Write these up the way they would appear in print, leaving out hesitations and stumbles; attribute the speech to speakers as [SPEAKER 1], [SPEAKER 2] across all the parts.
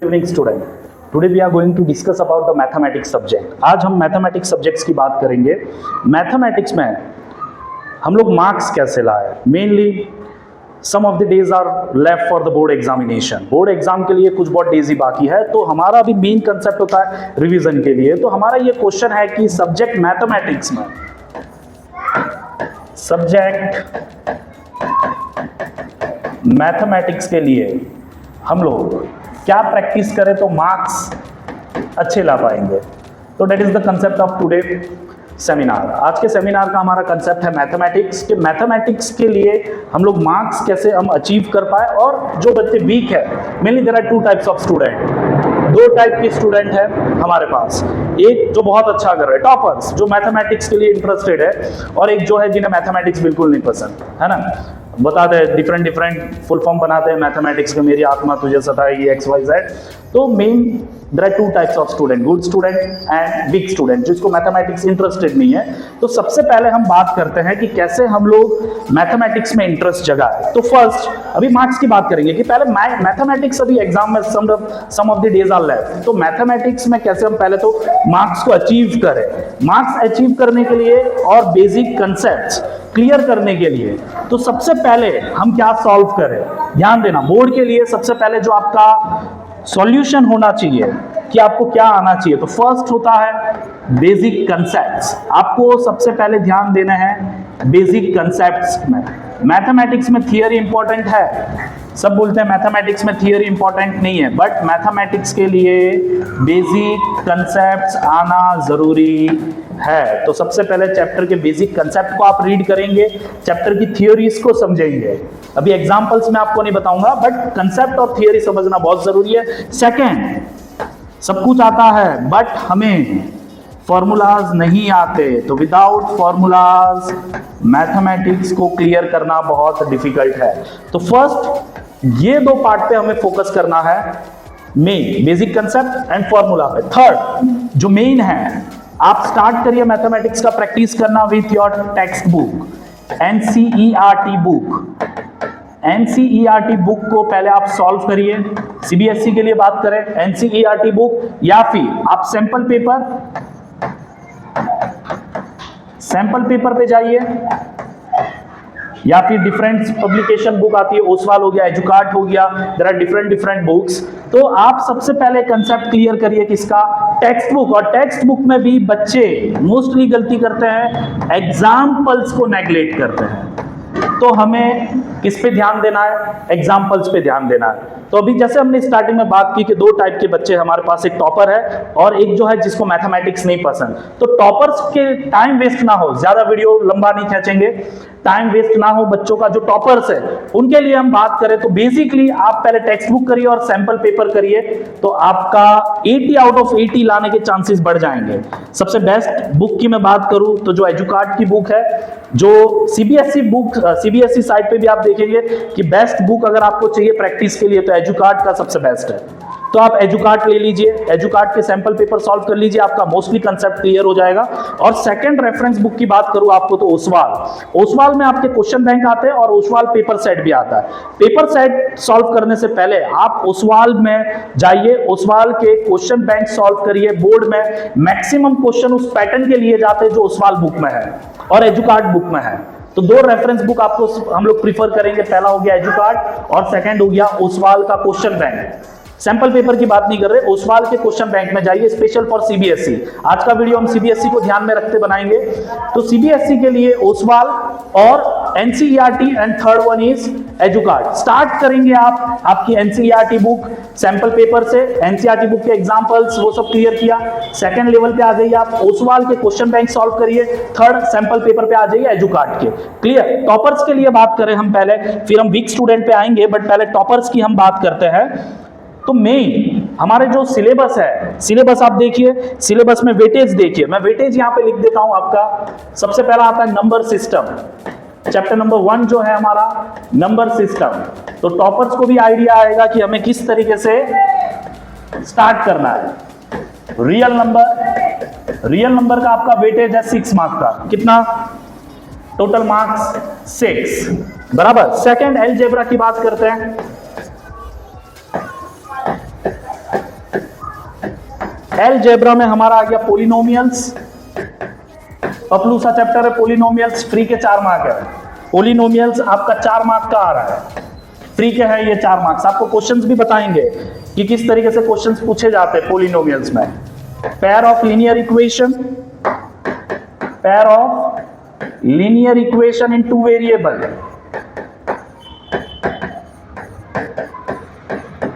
[SPEAKER 1] Evening student, today we are going to discuss about the mathematics subject. आज हम mathematics subjects की बात करेंगे। मैथमेटिक्स में हम लोग मार्क्स कैसे लाए। Mainly some of the days are left for the board examination. Board exam के लिए कुछ बहुत डेज ही बाकी है, तो हमारा भी मेन कंसेप्ट होता है रिवीजन के लिए। तो हमारा ये क्वेश्चन है कि सब्जेक्ट मैथमेटिक्स में, सब्जेक्ट मैथमेटिक्स के लिए हम लोग क्या प्रैक्टिस करें तो मार्क्स अच्छे ला पाएंगे। तो that is the concept of today seminar. आज के सेमिनार का हमारा कंसेप्ट है मैथमेटिक्स के। मैथमेटिक्स के लिए हम लोग मार्क्स कैसे हम अचीव कर पाए, और जो बच्चे वीक है, mainly there are two types of student. दो टाइप के स्टूडेंट है हमारे पास। एक जो बहुत अच्छा कर रहे हैं, टॉपर्स, जो मैथमेटिक्स के लिए इंटरेस्टेड है, और एक जो है जिन्हें मैथमेटिक्स बिल्कुल नहीं पसंद है ना। बताते हैं डिफरेंट फुल फॉर्म बनाते हैं मैथमेटिक्स के, मेरी आत्मा तुझे सताएगी, XYZ। तो main there are two types of student, good student and weak student, जिसको मैथमेटिक्स इंटरेस्टेड नहीं है। तो सबसे पहले हम बात करते हैं कि कैसे हम लोग मैथमेटिक्स में इंटरेस्ट जगाए। तो फर्स्ट अभी मार्क्स की बात करेंगे कि पहले मैथमेटिक्स अभी एग्जाम में some of the days are left. तो मैथमेटिक्स में कैसे हम पहले तो मार्क्स को अचीव करें। मार्क्स अचीव करने के लिए और बेसिक कंसेप्ट्स क्लियर करने के लिए तो सबसे पहले हम क्या सॉल्व करें। ध्यान देना, बोर्ड के लिए सबसे पहले जो आपका सॉल्यूशन होना चाहिए कि आपको क्या आना चाहिए, तो फर्स्ट होता है बेसिक कंसेप्ट्स। आपको सबसे पहले ध्यान देना है बेसिक कंसेप्ट्स में। मैथमेटिक्स में थियरी इंपॉर्टेंट है, सब बोलते हैं मैथमेटिक्स में थियरी इंपॉर्टेंट नहीं है, बट मैथमेटिक्स के लिए बेसिक कंसेप्ट्स आना जरूरी है। तो सबसे पहले चैप्टर के बेसिक कंसेप्ट को आप रीड करेंगे, चैप्टर की थियोरीज को समझेंगे। अभी एग्जांपल्स में आपको नहीं बताऊंगा, बट कंसेप्ट और थियोरी समझना बहुत जरूरी है। सेकंड, सब कुछ आता है बट हमें फॉर्मूलाज नहीं आते, तो विदाउट फॉर्मूलाज मैथमेटिक्स को क्लियर करना बहुत डिफिकल्ट है। तो फर्स्ट ये दो पार्ट पे हमें फोकस करना है, main basic concept and formula पे। थर्ड जो मेन है, आप स्टार्ट करिए मैथमेटिक्स का प्रैक्टिस करना with your text book, NCERT book. NCERT book को पहले आप सॉल्व करिए। CBSE के लिए बात करें, NCERT बुक, या फिर आप सैंपल पेपर पे जाइए, या फिर डिफरेंट पब्लिकेशन बुक आती है, ओसवाल हो गया, एजुकार्ट हो गया, देयर आर डिफरेंट बुक्स। तो आप सबसे पहले कंसेप्ट क्लियर करिए किसका, टेक्स्ट बुक। और टेक्स्ट बुक में भी बच्चे मोस्टली गलती करते हैं, एग्जाम्पल्स को नेग्लेक्ट करते हैं। तो हमें किस पे ध्यान देना है, एग्जाम्पल्स पे ध्यान देना है। तो अभी जैसे हमने स्टार्टिंग में बात की कि दो टाइप के बच्चे हमारे पास, एक टॉपर है और एक जो है जिसको मैथमेटिक्स नहीं पसंद। तो टॉपर्स के टाइम वेस्ट ना हो, ज्यादा वीडियो लंबा नहीं खींचेंगे, टाइम वेस्ट ना हो बच्चों का, जो टॉपर्स है उनके लिए हम बात करें तो बेसिकली आप पहले टेक्स्ट बुक करिए और सैंपल पेपर करिए, तो आपका 80 आउट ऑफ 80 लाने के चांसेस बढ़ जाएंगे। सबसे बेस्ट बुक की मैं बात करूं तो जो एजुकार्ट की बुक है, जो CBSE साइट पे भी आप देखेंगे कि बेस्ट बुक अगर आपको चाहिए प्रैक्टिस के लिए तो एजुकार्ट का सबसे बेस्ट है। तो आप एजुकार्ट ले लीजिए, एजुकार्ट के सैंपल पेपर सॉल्व कर लीजिए, आपका मोस्टली कंसेप्ट क्लियर हो जाएगा। और सेकंड रेफरेंस बुक की बात करूं आपको तो ओसवाल में आपके क्वेश्चन बैंक आते हैं और ओसवाल पेपर सेट भी आता है। पेपर सेट सॉल्व करने से पहले आप ओसवाल में जाइए, ओसवाल के क्वेश्चन बैंक सॉल्व करिए। बोर्ड में मैक्सिमम क्वेश्चन उस पैटर्न के लिए जाते हैं जो ओसवाल बुक में है और एजुकार्ट बुक में है। तो दो रेफरेंस बुक आपको हम लोग प्रीफर करेंगे, पहला हो गया एजुकार्ट और सेकंड हो गया ओसवाल का क्वेश्चन बैंक। सैंपल पेपर की बात नहीं कर रहे, ओसवाल के क्वेश्चन बैंक में जाइए, स्पेशल फॉर CBSE। आज का वीडियो हम CBSE को ध्यान में रखते बनाएंगे। तो CBSE के लिए ओसवाल और NCERT and third one is Educart. Start करेंगे आप आपकी NCERT बुक सैंपल पेपर से, NCERT बुक के एग्जांपल्स वो सब क्लियर किया। सेकंड लेवल पे आ जाइए आप, ओसवाल के क्वेश्चन बैंक सॉल्व करिए। थर्ड सैंपल पेपर पे आ जाइए एजुकार्ट के। क्लियर। टॉपर्स के लिए बात करें हम पहले, फिर हम वीक स्टूडेंट पे आएंगे, बट पहले टॉपर्स की हम बात करते हैं। तो मेन हमारे जो सिलेबस है, सिलेबस आप देखिए, सिलेबस में वेटेज देखिए, मैं वेटेज यहां पे लिख देता हूं आपका। सबसे पहला आता है नंबर सिस्टम, चैप्टर नंबर 1 जो है हमारा नंबर सिस्टम। तो टॉपर्स को भी आइडिया आएगा कि हमें किस तरीके से स्टार्ट करना है। रियल नंबर का आपका वेटेज है 6 मार्क्स का, कितना टोटल मार्क्स 6 बराबर। सेकंड अलजेब्रा की बात करते हैं। अलजेब्रा में हमारा आ गया पॉलिनोमियल्स, पपलू सा चैप्टर है पॉलिनोमियल्स, फ्री के 4 मार्क है। पॉलिनोमियल्स आपका 4 मार्क का आ रहा है, फ्री के है ये 4 मार्क्स। आपको क्वेश्चंस भी बताएंगे कि किस तरीके से क्वेश्चंस पूछे जाते हैं पॉलिनोमियल्स में। Pair of linear equation, pair of linear equation in 2 variable,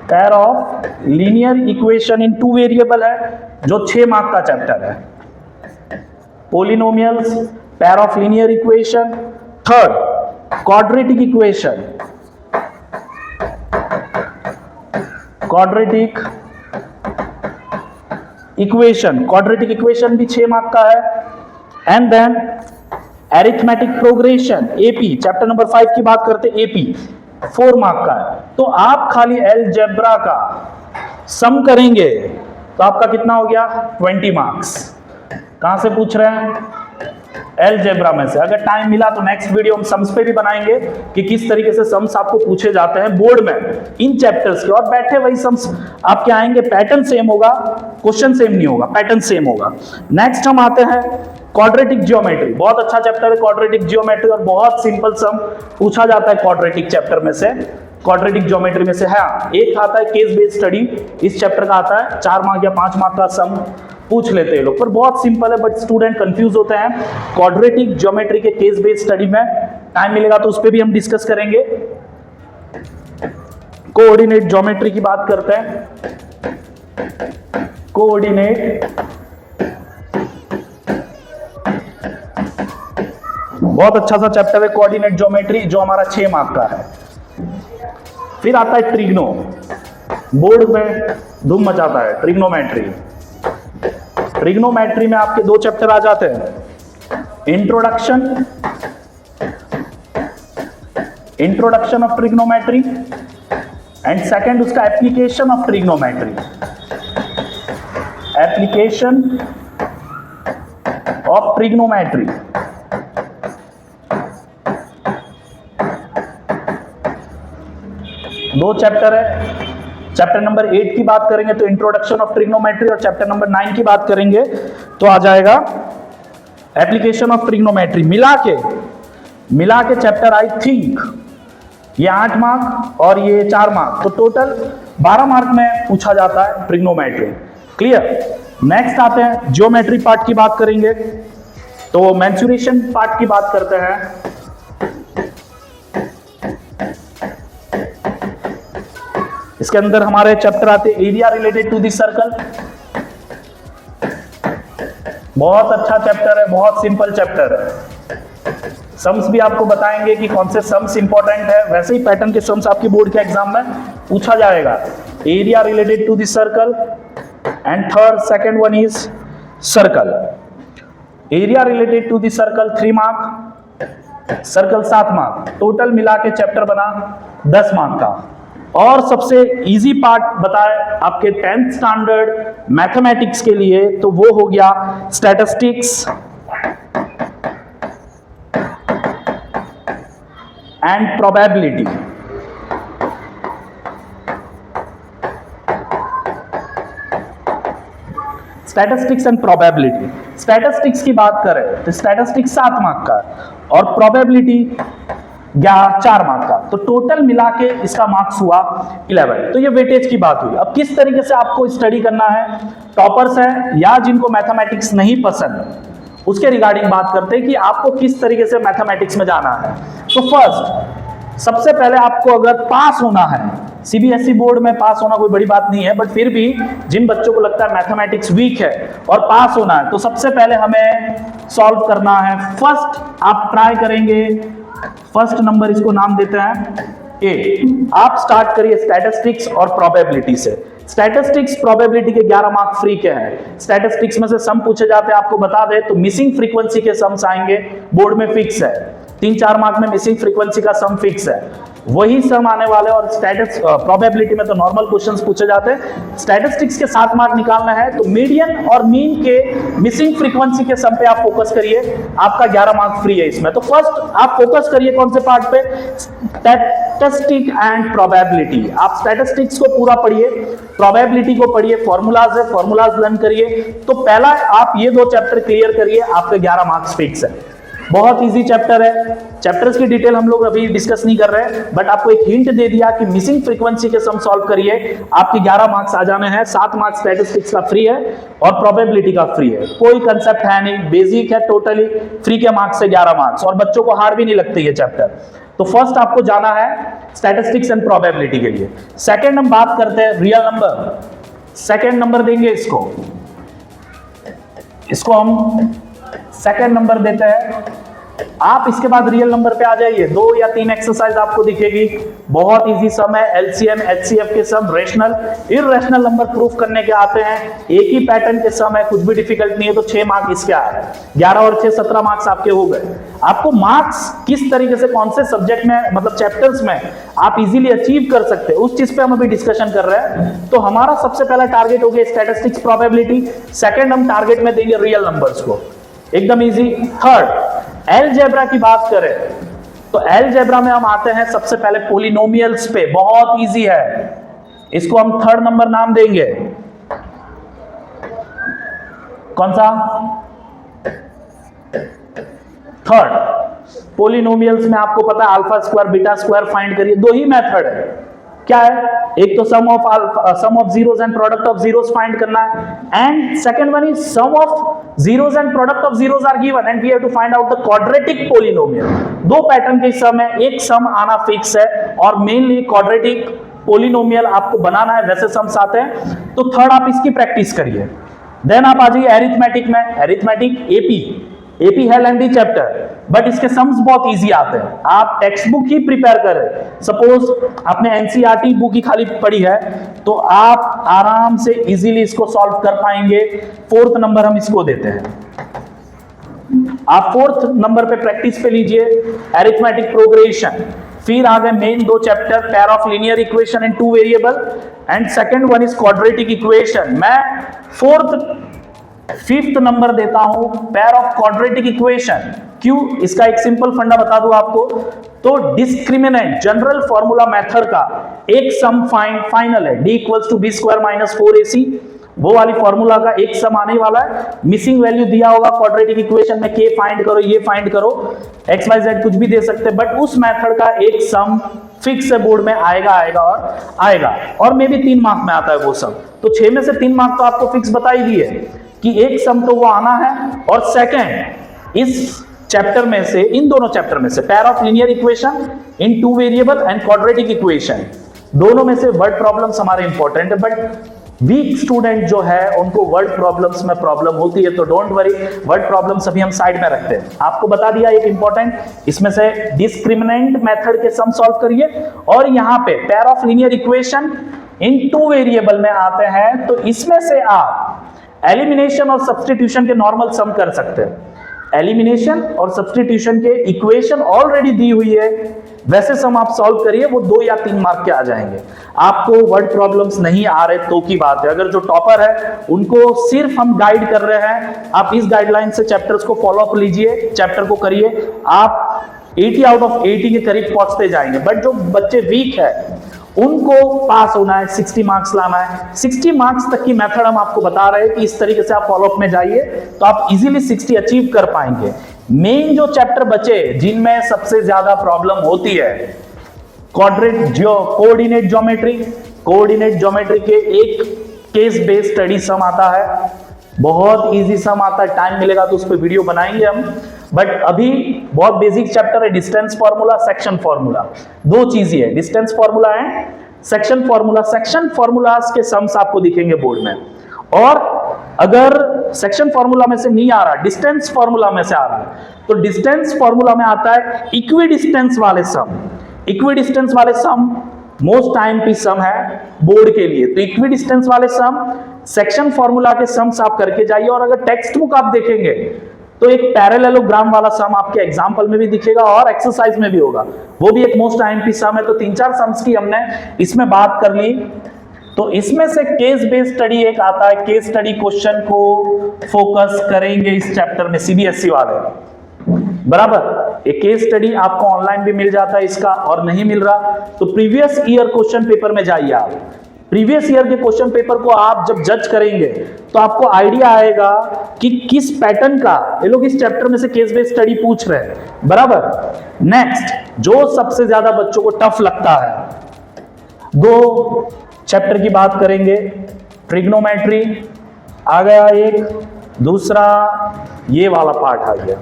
[SPEAKER 1] pair of linear equation in 2 variable है, जो 6 मार्क का चैप्टर है। Polynomials, pair of linear equation. Third, quadratic equation, quadratic equation, quadratic equation भी 6 mark का है। And then arithmetic progression, AP, chapter number 5 की बात करते हैं, एपी 4 मार्क का है। तो आप खाली अलजेब्रा का सम करेंगे तो आपका कितना हो गया, 20 मार्क्स। कहां से पूछ रहे हैं, अलजेब्रा में से। अगर टाइम मिला तो नेक्स्ट वीडियो हम सम्स पे भी बनाएंगे कि किस तरीके से सम्स आपको पूछे जाते हैं बोर्ड में इन चैप्टर्स के, और बैठे वही सम्स आपके आएंगे। पैटर्न सेम होगा, क्वेश्चन सेम नहीं होगा, पैटर्न सेम होगा। नेक्स्ट हम आते हैं क्वाड्रेटिक ज्योमेट्री, बहुत अच्छा चैप्टर है क्वाड्रेटिक ज्योमेट्री, और बहुत सिंपल सम पूछा जाता है क्वाड्रेटिक चैप्टर में से, क्वाड्रेटिक ज्योमेट्री में से। हाँ, एक आता है केस बेस्ड स्टडी, इस चैप्टर का आता है 4 मार्क या 5 मार्क का सम पूछ लेते हैं लोग, पर बहुत सिंपल है, बट स्टूडेंट कंफ्यूज होते हैं क्वाड्रेटिक ज्योमेट्री के केस बेस्ड स्टडी में। टाइम मिलेगा तो उस पर भी हम डिस्कस करेंगे। कोऑर्डिनेट ज्योमेट्री की बात करते हैं, कोऑर्डिनेट, बहुत अच्छा सा चैप्टर है कोऑर्डिनेट ज्योमेट्री, जो हमारा 6 मार्क का है। फिर आता है ट्रिग्नो, बोर्ड में धूम मचाता है ट्रिग्नोमेट्री। ट्रिग्नोमेट्री में आपके 2 चैप्टर आ जाते हैं, introduction, introduction of trigonometry, and second उसका application of trigonometry, application of trigonometry. दो चैप्टर है, चैप्टर नंबर 8 की बात करेंगे तो इंट्रोडक्शन ऑफ ट्रिग्नोमेट्री, और चैप्टर नंबर 9 की बात करेंगे तो आ जाएगा एप्लीकेशन ऑफ ट्रिग्नोमेट्री। मिला के चैप्टर आई थिंक ये 8 मार्क और ये 4 मार्क, तो टोटल 12 मार्क में पूछा जाता है ट्रिग्नोमेट्री। क्लियर। नेक्स्ट आते हैं ज्योमेट्री पार्ट की बात करेंगे, तो मेंसुरेशन पार्ट की बात करते हैं। इसके अंदर हमारे चैप्टर आते हैं area related to the circle, बहुत अच्छा चैप्टर है, बहुत सिंपल चैप्टर है। सम्स भी आपको बताएंगे कि कौन से सम्स इंपॉर्टेंट है, वैसे ही पैटर्न के सम्स आपके बोर्ड के एग्जाम में पूछा जाएगा। Area related to the circle, and third second one is circle. Area related to the circle 3 mark, circle 7 mark, total मिला के चैप्टर बना 10 मार्क का। और सबसे इजी पार्ट बताए आपके 10th स्टैंडर्ड मैथमेटिक्स के लिए, तो वो हो गया statistics and probability. Statistics and probability. Statistics की बात करें तो स्टैटिस्टिक्स 7 मार्क का, और प्रोबेबिलिटी 4 मार्क का, तो टोटल मिला के इसका मार्क्स हुआ 11। तो ये वेटेज की बात हुई। अब किस तरीके से आपको स्टडी करना है, टॉपर्स है या जिनको मैथमेटिक्स नहीं पसंद, उसके रिगार्डिंग बात करते हैं कि आपको किस तरीके से मैथमेटिक्स में जाना है। तो फर्स्ट, सबसे पहले आपको अगर पास होना है, सीबीएसई बोर्ड में पास होना कोई बड़ी बात नहीं है, बट फिर भी जिन बच्चों को लगता है मैथमेटिक्स वीक है और पास होना है, तो सबसे पहले हमें सॉल्व करना है। फर्स्ट आप ट्राई करेंगे, फर्स्ट नंबर इसको नाम देते हैं ए। आप स्टार्ट करिए स्टैटिस्टिक्स और प्रोबेबिलिटी से। स्टैटिस्टिक्स प्रोबेबिलिटी के 11 मार्क फ्री के हैं। स्टैटिस्टिक्स में से सम पूछे जाते हैं, आपको बता दें तो मिसिंग फ्रीक्वेंसी के सम्स आएंगे, बोर्ड में फिक्स है, 3-4 मार्क में मिसिंग फ्रीक्वेंसी का सम फिक्स है। वही सम आने वाले। और स्टैटिस्टिक्स प्रोबेबिलिटी में तो नॉर्मल क्वेश्चंस पूछे जाते हैं। स्टैटिस्टिक्स के 7 मार्क निकालना है तो मीडियन और मीन के मिसिंग फ्रीक्वेंसी के सम पे आप फोकस करिए, आपका 11 मार्क फ्री है इसमें। तो फर्स्ट आप फोकस करिए कौन से पार्ट पे, स्टैटिस्टिक एंड प्रोबेबिलिटी। आप स्टैटिस्टिक्स को पूरा पढ़िए, प्रोबेबिलिटी को पढ़िए, फॉर्मूलाज है, फॉर्मूलाज लर्न करिए। तो पहला आप ये 2 चैप्टर क्लियर करिए, आपके 11 मार्क्स फिक्स है। बहुत इजी चैप्टर है, चैप्टर्स की डिटेल हम लोग अभी डिस्कस नहीं कर रहे हैं, बट आपको एक हिंट दे दिया कि मिसिंग फ्रीक्वेंसी के सम सॉल्व करिए, आपके 11 मार्क्स आ जाने हैं। 7 मार्क्स स्टैटिस्टिक्स का फ्री है और प्रोबेबिलिटी का फ्री है। कोई कंसेप्ट है नहीं, बेसिक है टोटली, फ्री के मार्क्स से 11 मार्क्स, और बच्चों को हार्ड भी नहीं लगते ये चैप्टर। तो फर्स्ट आपको जाना है स्टैटिस्टिक्स एंड प्रोबेबिलिटी के लिए। सेकेंड हम बात करते हैं रियल नंबर। सेकेंड नंबर देंगे इसको हम सेकेंड नंबर देते हैं। आप इसके बाद रियल नंबर पे आ जाइए। 2 या 3 एक्सरसाइज आपको दिखेगी, बहुत इजी सम है, एलसीएम एचसीएफ के सम, रेशनल इररेशनल नंबर प्रूफ करने के आते हैं, एक ही पैटर्न के सम है, कुछ भी डिफिकल्ट नहीं है। तो 6 मार्क इसके आ रहे हैं, 11 और 6 17 मार्क्स आपके हो गए। आपको मार्क्स किस तरीके से कौन से सब्जेक्ट में, मतलब चैप्टर्स में आप इजीली अचीव कर सकते हैं, उस चीज पे हम अभी डिस्कशन कर रहे हैं। तो हमारा सबसे पहला टारगेट हो गया स्टैटिस्टिक्स प्रोबेबिलिटी, सेकंड हम टारगेट में देंगे रियल नंबर्स को, एकदम इजी। थर्ड अलजेब्रा की बात करें तो अलजेब्रा में हम आते हैं सबसे पहले पॉलिनोमियल्स पे, बहुत इजी है, इसको हम थर्ड नंबर नाम देंगे। कौन सा? थर्ड। पॉलिनोमियल्स में आपको पता है alpha square beta square find करिए, 2 ही मेथड है। क्या है? एक तो sum of zeros and product of zeros find करना है, and second one is sum of zeros and product of zeros are given and we have to find out the quadratic polynomial. 2 pattern के sum है, एक सम आना fix है और mainly quadratic polynomial आपको बनाना है, वैसे सम्स आते हैं। तो थर्ड आप इसकी प्रैक्टिस करिए। देन आप आ जाइए एरिथमेटिक में। एरिथमेटिक एपी है लेंथी चैप्टर, बट इसके सम्स बहुत इजी आते हैं। आप टेक्स्ट बुक ही प्रिपेयर करें, सपोज आपने एनसीईआरटी बुक ही खाली पढ़ी है तो आप आराम से इजीली इसको सॉल्व कर पाएंगे। 4th नंबर हम इसको देते हैं। आप 4th नंबर पे प्रैक्टिस पे लीजिए अरिथमेटिक प्रोग्रेशन। फिर आ गए main 2 chapter, pair of linear equation in 2 variable and second one is quadratic equation. मैं 5th नंबर देता हूं पेयर ऑफ क्वाड्रेटिक इक्वेशन। क्यों? इसका एक सिंपल फंडा बता दूं आपको, तो डिस्क्रिमिनेंट जनरल फॉर्मूला मेथड का एक सम फाइनल है, d = b² - 4ac, वो वाली फॉर्मूला का एक सम आने वाला है। मिसिंग वैल्यू दिया होगा क्वाड्रेटिक इक्वेशन में, k फाइंड करो, ये फाइंड करो, x y z कुछ भी दे सकते हैं, बट उस मेथड का एक सम फिक्स है, बोर्ड में आएगा और मे भी 3 मार्क में आता है वो सम। तो 6 में से 3 मार्क तो आपको फिक्स बता ही दिए कि एक सम तो वो आना है। और सेकंड, इस चैप्टर में से, इन दोनों चैप्टर में से pair of linear equation in 2 variable and quadratic equation, दोनों में से वर्ड प्रॉब्लम्स हमारे इंपॉर्टेंट है। बट वीक स्टूडेंट जो है उनको वर्ड प्रॉब्लम्स में प्रॉब्लम होती है, तो डोंट वरी, वर्ड प्रॉब्लम्स अभी हम साइड में रखते हैं। आपको बता दिया एक इंपॉर्टेंट, इसमें से डिस्क्रिमिनेंट मेथड के सम सॉल्व करिए, और यहाँ पे pair of linear equation in 2 variable में आते हैं, तो इसमें से आप एलिमिनेशन और सब्स्टिट्यूशन के नॉर्मल सम कर सकते हैं। एलिमिनेशन और सब्स्टिट्यूशन के इक्वेशन ऑलरेडी दी हुई है, वैसे सम आप सॉल्व करिए, वो 2 या 3 मार्क के आ जाएंगे। आपको वर्ड प्रॉब्लम्स नहीं आ रहे तो की बात है, अगर जो टॉपर है उनको सिर्फ हम गाइड कर रहे हैं, आप इस गाइडलाइन से चैप्टर्स को फॉलो अप लीजिए, चैप्टर को करिए, आप 80 आउट ऑफ 80 के करीब पहुंचते जाएंगे। बट जो बच्चे वीक है उनको पास होना है, 60 मार्क्स लाना है। 60 मार्क्स तक की मेथड हम आपको बता रहे हैं कि इस तरीके से आप फॉलो अप में जाइए तो आप इजीली 60 अचीव कर पाएंगे। मेन जो चैप्टर बचे जिनमें सबसे ज्यादा प्रॉब्लम होती है, कोऑर्डिनेट ज्योमेट्री के एक केस बेस्ड स्टडी सम आता है, बहुत इजी सम आता है, टाइम मिलेगा तो उस पर वीडियो बनाएंगे हम। बट अभी बहुत बेसिक चैप्टर है डिस्टेंस फार्मूला, सेक्शन फार्मूला, 2 चीज ही है, distance formula and section formula. Section formulas के सम्स आपको दिखेंगे बोर्ड में, और अगर सेक्शन फार्मूला में से नहीं आ रहा, डिस्टेंस फार्मूला में से आ रहा है, तो डिस्टेंस फार्मूला में आता है इक्विडिस्टेंस वाले सम। इक्विडिस्टेंस वाले सम मोस्ट टाइम की सम है बोर्ड के लिए, तो इक्विडिस्टेंस वाले सम सेक्शन फार्मूला के सम्स आप करके जाइए। और अगर टेक्स्ट बुक आप देखेंगे तो एक पैरेललोग्राम वाला सम आपके एग्जाम्पल में भी दिखेगा और एक्सरसाइज में भी होगा, वो भी एक मोस्ट आईएमपी सम है। तो 3-4 सम्स की हमने इसमें बात कर ली। तो इसमें से केस बेस्ड स्टडी एक आता है, केस स्टडी क्वेश्चन को फोकस करेंगे इस चैप्टर में सीबीएसई वाले, बराबर। एक केस स्टडी आपको ऑनलाइन भी मिल जाता है इसका, और नहीं मिल रहा तो प्रीवियस ईयर क्वेश्चन पेपर में जाइए आप। प्रीवियस ईयर के क्वेश्चन पेपर को आप जब जज करेंगे तो आपको आइडिया आएगा कि किस पैटर्न का ये लोग इस चैप्टर में से केस बेस्ड स्टडी पूछ रहे हैं, बराबर। नेक्स्ट, जो सबसे ज्यादा बच्चों को टफ लगता है, 2 चैप्टर की बात करेंगे। ट्रिग्नोमेट्री आ गया एक, दूसरा ये वाला पार्ट आ गया,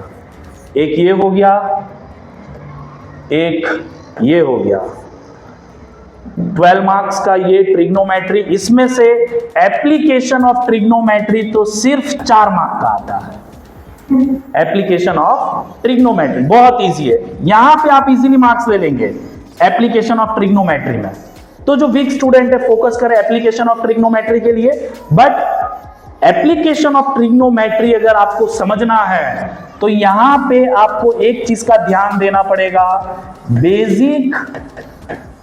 [SPEAKER 1] एक ये हो गया, एक ये हो गया। 12 मार्क्स का ये ट्रिग्नोमेट्री, इसमें से एप्लीकेशन ऑफ ट्रिग्नोमेट्री तो सिर्फ 4 मार्क का आता है। एप्लीकेशन ऑफ ट्रिग्नोमेट्री बहुत इजी है, यहां पे आप इजीली मार्क्स ले लेंगे एप्लीकेशन ऑफ ट्रिग्नोमेट्री में। तो जो वीक स्टूडेंट है फोकस करें एप्लीकेशन ऑफ ट्रिग्नोमेट्री के लिए। बट एप्लीकेशन ऑफ ट्रिग्नोमेट्री अगर आपको समझना है तो यहां पे आपको एक चीज का ध्यान देना पड़ेगा, बेसिक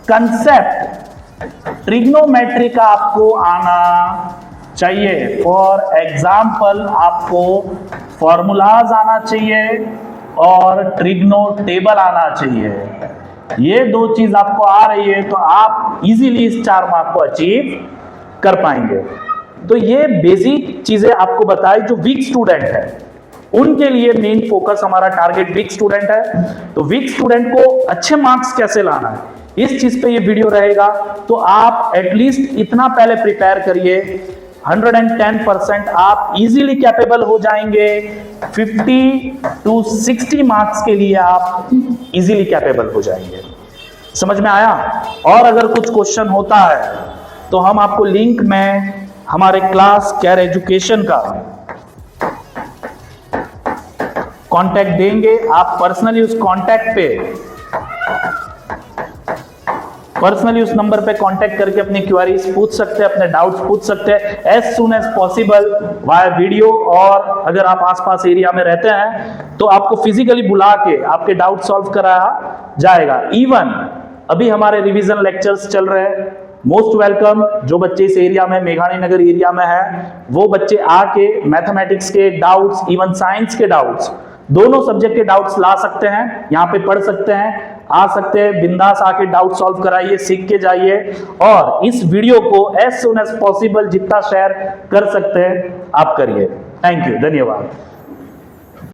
[SPEAKER 1] कंसेप्ट ट्रिग्नोमेट्री का आपको आना चाहिए। फॉर एग्जाम्पल आपको फॉर्मूलाज आना चाहिए और ट्रिग्नो टेबल आना चाहिए। ये 2 चीज आपको आ रही है तो आप इजीली इस 4 मार्क को अचीव कर पाएंगे। तो ये बेसिक चीजें आपको बताई जो वीक स्टूडेंट है उनके लिए मेन फोकस, हमारा टारगेट वीक स्टूडेंट है। तो वीक स्टूडेंट को अच्छे मार्क्स कैसे लाना है इस चीज पे ये वीडियो रहेगा। तो आप एटलीस्ट इतना पहले प्रिपेयर करिए, 110% आप इजीली कैपेबल हो जाएंगे। 50 to 60 मार्क्स के लिए आप इजीली कैपेबल हो जाएंगे। समझ में आया? और अगर कुछ क्वेश्चन होता है तो हम आपको लिंक में हमारे क्लास केयर एजुकेशन का कांटेक्ट देंगे। आप पर्सनली उस कांटेक्ट पे उस नंबर पे कांटेक्ट करके अपनी क्वेरीज पूछ सकते हैं, अपने डाउट्स पूछ सकते हैं as soon as possible via video. और अगर आप आसपास एरिया में रहते हैं तो आपको फिजिकली बुला के आपके डाउट सॉल्व कराया जाएगा। इवन अभी हमारे रिवीजन लेक्चर्स चल रहे हैं, मोस्ट वेलकम। जो बच्चे इस एरिया में, मेघाणी नगर एरिया में है, वो बच्चे आके मैथमेटिक्स के डाउट्स, इवन साइंस के डाउट्स, दोनों सब्जेक्ट के डाउट्स ला सकते हैं, यहाँ पे पढ़ सकते हैं, आ सकते हैं, बिंदास आके डाउट सॉल्व कराइए, सीख के जाइए। और इस वीडियो को एज सुन एज पॉसिबल जितना शेयर कर सकते हैं आप करिए। थैंक यू, धन्यवाद।